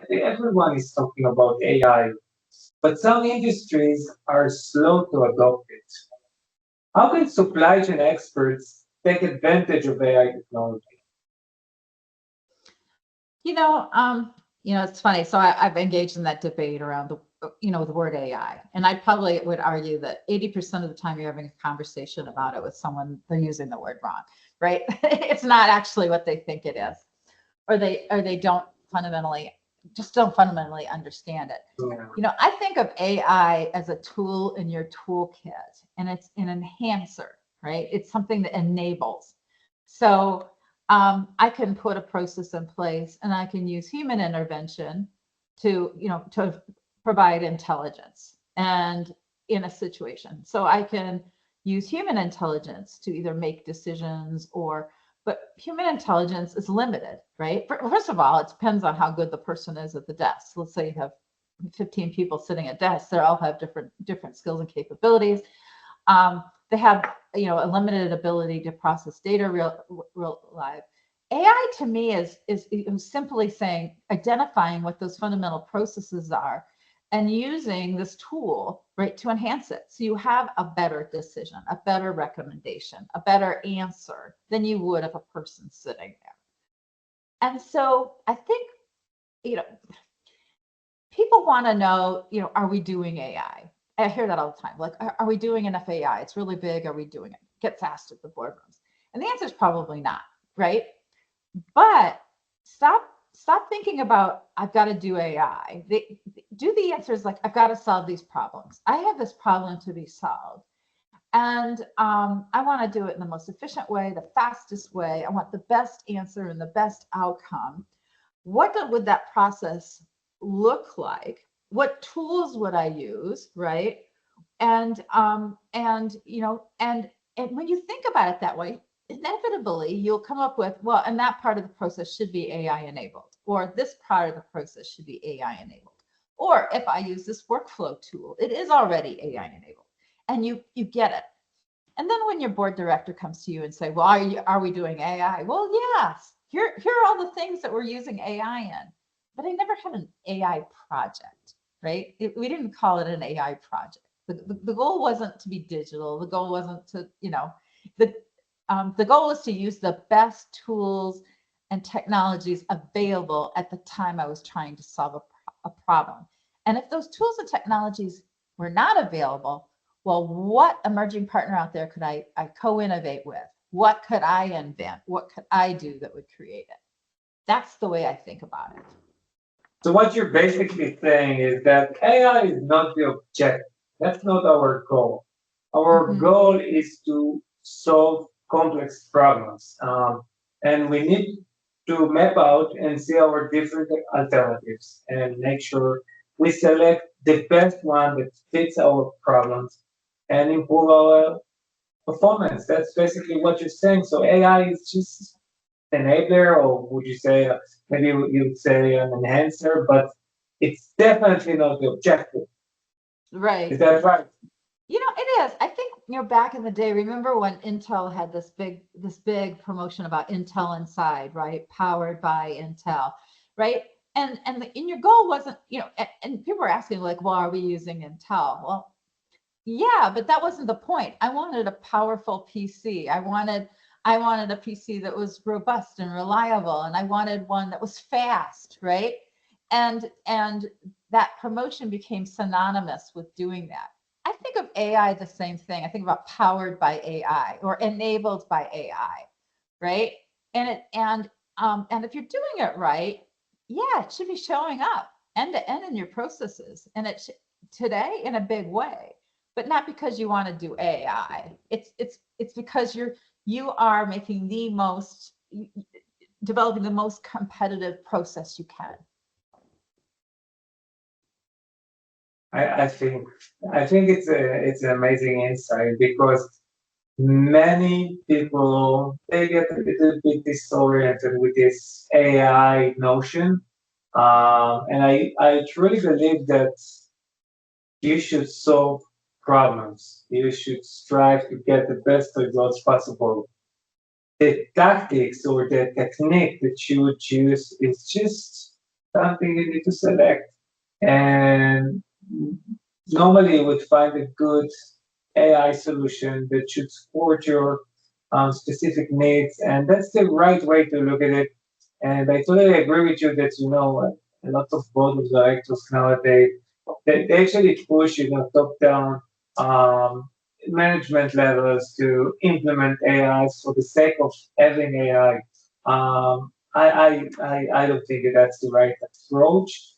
Everyone is talking about AI, but some industries are slow to adopt it. How can supply chain experts take advantage of AI technology? You know, um, it's funny. So I've engaged in that debate around the word AI, and I probably would argue that 80% of the time you're having a conversation about it with someone, they're using the word wrong, right? It's not actually what they think it is, or they don't fundamentally understand it. Yeah. I think of AI as a tool in your toolkit, and it's an enhancer, right? It's something that enables. So I can put a process in place, and I can use human intervention to provide intelligence and in a situation. So I can use human intelligence to either make decisions but human intelligence is limited, right? First of all, it depends on how good the person is at the desk. Let's say you have 15 people sitting at desks. They all have different skills and capabilities. They have a limited ability to process data real live. AI to me is simply saying identifying what those fundamental processes are and using this tool, right, to enhance it. So you have a better decision, a better recommendation, a better answer than you would if a person sitting there. And so I think, you know, people want to know, are we doing AI? I hear that all the time. Like, are we doing enough AI? It's really big. Are we doing it? Gets asked at the boardrooms. And the answer is probably not, right? But stop thinking about I've got to do AI. Do the answers like I've got to solve these problems. I have this problem to be solved. And I want to do it in the most efficient way, the fastest way. I want the best answer and the best outcome. What would that process look like? What tools would I use, right? And when you think about it that way, inevitably you'll come up with, well, and that part of the process should be AI enabled, or this part of the process should be AI enabled. Or if I use this workflow tool, it is already AI enabled. And you get it. And then when your board director comes to you and say, well, are we doing AI? Well, yes. Here are all the things that we're using AI in. But I never had an AI project, right? We didn't call it an AI project. The goal wasn't to be digital. The goal wasn't to, the goal was to use the best tools and technologies available at the time I was trying to solve a problem. And if those tools and technologies were not available, well, what emerging partner out there could I co-innovate with? What could I invent? What could I do that would create it? That's the way I think about it. So what you're basically saying is that AI is not the objective. That's not our goal. Our Mm-hmm. goal is to solve complex problems, and we need to map out and see our different alternatives and make sure we select the best one that fits our problems and improve our performance. That's basically what you're saying. So AI is just enabler, or would you say maybe you'd say an enhancer, but it's definitely not the objective. Is Right. that right? It is. I think, back in the day, remember when Intel had this big promotion about Intel Inside, right? Powered by Intel, right? And your goal wasn't, and people were asking like, well, are we using Intel? Well, yeah, but that wasn't the point. I wanted a powerful PC. I wanted a PC that was robust and reliable, and I wanted one that was fast, right? And that promotion became synonymous with doing that. I think of AI the same thing. I think about powered by AI or enabled by AI, right? And if you're doing it right, yeah, it should be showing up end to end in your processes, and today in a big way, but not because you want to do AI. It's because you are making developing the most competitive process you can. I, I think I think it's an amazing insight because many people they get a little bit disoriented with this AI notion, and I truly believe that you should solve problems. You should strive to get the best results possible. The tactics or the technique that you would choose is just something you need to select. And normally you would find a good AI solution that should support your specific needs. And that's the right way to look at it. And I totally agree with you that, a lot of board of directors nowadays, they actually push, top-down um, management levels to implement AIs for the sake of having AI. I don't think that that's the right approach.